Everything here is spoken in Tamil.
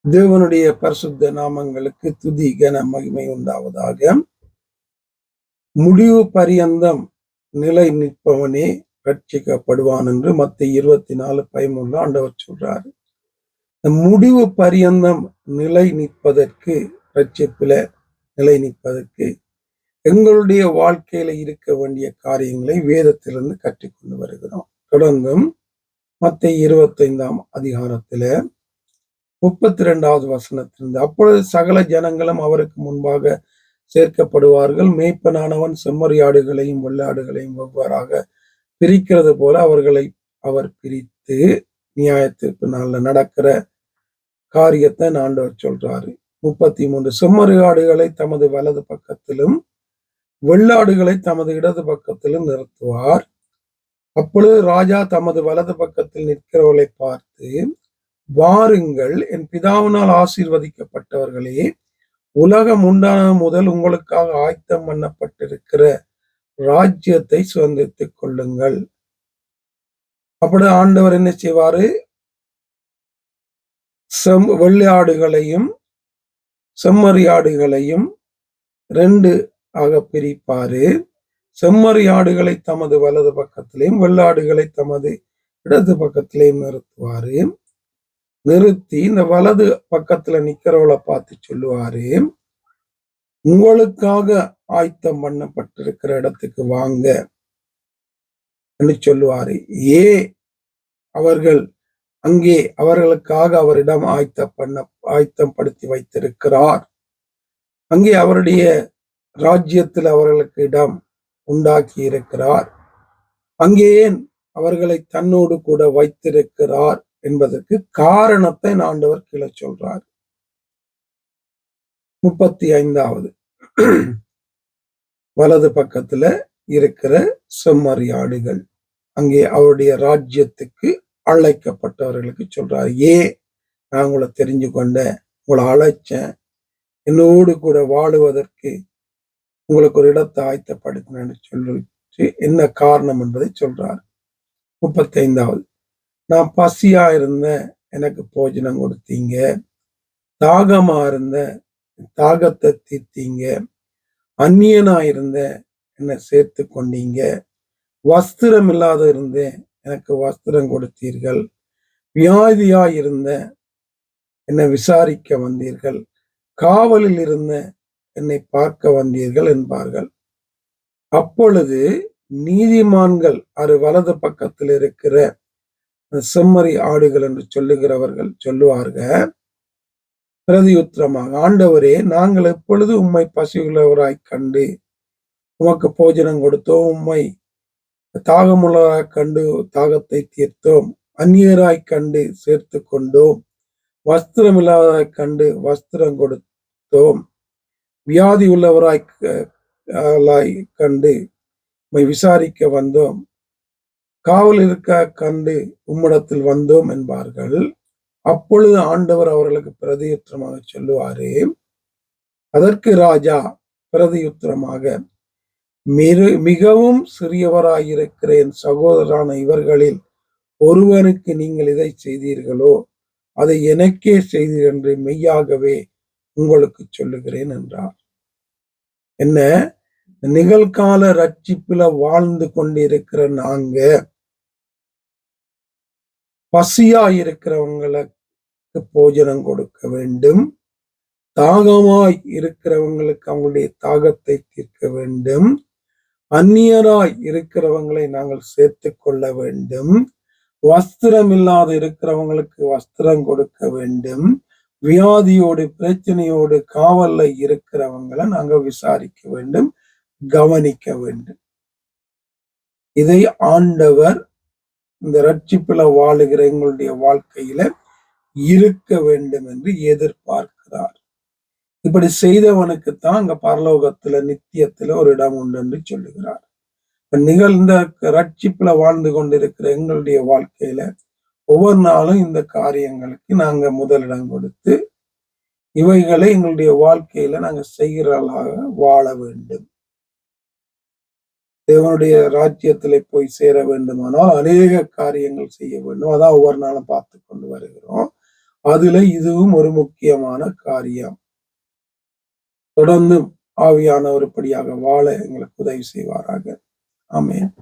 தேவனுடைய பரிசுத்த நாமங்களுக்கு துதி கன மகிமை உண்டாவதாக. முடிவு பரியந்தம் நிலை நிற்பவனே ரட்சிக்கப்படுவான் என்று மத்தேயு 24:13 ஆண்டவர் சொல்றாரு. முடிவு பரியந்தம் நிலை நிற்பதற்கு, ரட்சிப்பில நிலை நிற்பதற்கு எங்களுடைய வாழ்க்கையில இருக்க வேண்டிய காரியங்களை வேதத்திலிருந்து கற்றுக்கொண்டு வருகிறோம். தொடர்ந்தும் மத்தேயு 25 32வது வசனத்திலிருந்து, அப்பொழுது சகல ஜனங்களும் அவருக்கு முன்பாக சேர்க்கப்படுவார்கள். மேய்ப்பனானவன் செம்மறியாடுகளையும் வெள்ளாடுகளையும் வெவ்வேறாக பிரிக்கிறது போல அவர்களை அவர் பிரித்து, நியாயத்திற்கு நாள்ல நடக்கிற காரியத்தை ஆண்டவர் சொல்றாரு. 33 செம்மறியாடுகளை தமது வலது பக்கத்திலும் வெள்ளாடுகளை தமது இடது பக்கத்திலும் நிறுத்துவார். அப்பொழுது ராஜா தமது வலது பக்கத்தில் நிற்கிறவர்களை பார்த்து, வாருங்கள், என் பிதாவினால் ஆசீர்வதிக்கப்பட்டவர்களே, உலகம் உண்டான முதல் உங்களுக்காக ஆயத்தம் பண்ணப்பட்டிருக்கிற ராஜ்யத்தை சுதந்திரித்துக் கொள்ளுங்கள். அப்படி ஆண்டவர் என்ன செய்வாரு? வெள்ளாடுகளையும் செம்மறியாடுகளையும் 2 ஆக பிரிப்பாரு. செம்மறியாடுகளை தமது வலது பக்கத்திலையும் வெள்ளாடுகளை தமது இடது பக்கத்திலையும் நிறுத்துவாரு. நிறுத்தி இந்த வலது பக்கத்துல நிக்கிறவளை பார்த்து சொல்லுவாரு, உங்களுக்காக ஆயத்தம் பண்ணப்பட்டிருக்கிற இடத்துக்கு வாங்க என்று சொல்லுவாரு. அவர்கள் அங்கே அவர்களுக்காக அவரிடம் ஆயத்தம் படுத்தி வைத்திருக்கிறார். அங்கே அவருடைய ராஜ்யத்தில் அவர்களுக்கு இடம் உண்டாக்கி இருக்கிறார். அங்கே அவர்களை தன்னோடு கூட வைத்திருக்கிறார் என்பதற்கு காரணத்தை ஆண்டவர் கீழே சொல்றார். 35வது வலது பக்கத்துல இருக்கிற செம்மறியாடுகள் அங்கே அவருடைய ராஜ்யத்துக்கு அழைக்கப்பட்டவர்களுக்கு சொல்றாரு. நான் உங்களை தெரிஞ்சு கொண்டேன், உங்களை அழைச்சேன், என்னோடு கூட வாழுவதற்கு உங்களுக்கு ஒரு இடத்தை ஆயத்தப்படுத்தினேன்னு சொல்லிட்டு என்ன காரணம் என்பதை சொல்றாரு. 35வது, நான் பசியா இருந்தேன், எனக்கு போஜனம் கொடுத்தீங்க. தாகமா இருந்தேன், தாகத்தை தீர்த்தீங்க. அந்நியனா இருந்தேன், என்னை சேர்த்து கொண்டீங்க. வஸ்திரம் இல்லாத இருந்தேன், எனக்கு வஸ்திரம் கொடுத்தீர்கள். வியாதியா இருந்தேன், என்னை விசாரிக்க வந்தீர்கள். காவலில் இருந்தேன், என்னை பார்க்க வந்தீர்கள் என்பார்கள். அப்பொழுது நீதிமான்கள் வலது பக்கத்தில் இருக்கிற செம்மறி ஆடுகள் என்று சொல்லுகிறவர்கள் சொல்லுவார்கள் பிரதியுத்தரமாக, ஆண்டவரே, நாங்கள் எப்பொழுது உம்மை பசியுள்ளவராய் கண்டு உமக்கு போஜனம் கொடுத்தோம், உம்மை தாகமுள்ளவராய் கண்டு தாகத்தை தீர்த்தோம், அந்நியராய் கண்டு சேர்த்து கொண்டோம், வஸ்திரம் இல்லாதவராய் கண்டு வஸ்திரம் கொடுத்தோம், வியாதி உள்ளவராய் கண்டு உம்மை விசாரிக்க வந்தோம், காவல் இருக்க கண்டு உம்மிடத்தில் வந்தோம் என்பார்கள். அப்பொழுது ஆண்டவர் அவர்களுக்கு பிரதியுத்தரமாக சொல்லுவாரு. அதற்கு ராஜா பிரதியுத்தரமாக, மிகவும் சிறியவராயிருக்கிற என் சகோதரரான இவர்களில் ஒருவனுக்கு நீங்கள் இதை செய்தீர்களோ அதை எனக்கே செய்தீர் என்று மெய்யாகவே உங்களுக்கு சொல்லுகிறேன் என்றார். என்ன, நிகழ்கால ரட்சிப்புல வாழ்ந்து கொண்டிருக்கிற நாங்க பசியா இருக்கிறவங்களுக்கு போஜனம் கொடுக்க வேண்டும், தாகமாய் இருக்கிறவங்களுக்கு அவங்களுடைய தாகத்தை தீர்க்க வேண்டும், அந்நியராய் இருக்கிறவங்களை நாங்கள் சேர்த்து கொள்ள வேண்டும், வஸ்திரம் இல்லாத இருக்கிறவங்களுக்கு வஸ்திரம் கொடுக்க வேண்டும், வியாதியோடு பிரச்சனையோடு காவல்ல இருக்கிறவங்களை நாங்க விசாரிக்க வேண்டும், கவனிக்க வேண்டும். இதை ஆண்டவர் இந்த ரட்சிப்புல வாழுகிற எங்களுடைய வாழ்க்கையில இருக்க வேண்டும் என்று எதிர்பார்க்கிறார். இப்படி செய்தவனுக்குத்தான் அங்க பரலோகத்துல நித்தியத்துல ஒரு இடம் உண்டு என்று சொல்லுகிறார். நிகழ்ந்த ரட்சிப்புல வாழ்ந்து கொண்டிருக்கிற எங்களுடைய வாழ்க்கையில ஒவ்வொரு நாளும் இந்த காரியங்களுக்கு நாங்க முதலிடம் கொடுத்து இவைகளை எங்களுடைய வாழ்க்கையில நாங்க செய்கிறவர்களாக வாழ வேண்டும். தேவனுடைய ராஜ்யத்திலே போய் சேர வேண்டுமானால் அநேக காரியங்கள் செய்ய வேண்டும். அதான் ஒவ்வொரு நாளும் பார்த்து கொண்டு வருகிறோம். அதுல இதுவும் ஒரு முக்கியமான காரியம். தொடர்ந்து ஆவியானவர் இப்படியாக வாழ எங்களுக்கு உதவி செய்வாராக. ஆமென்.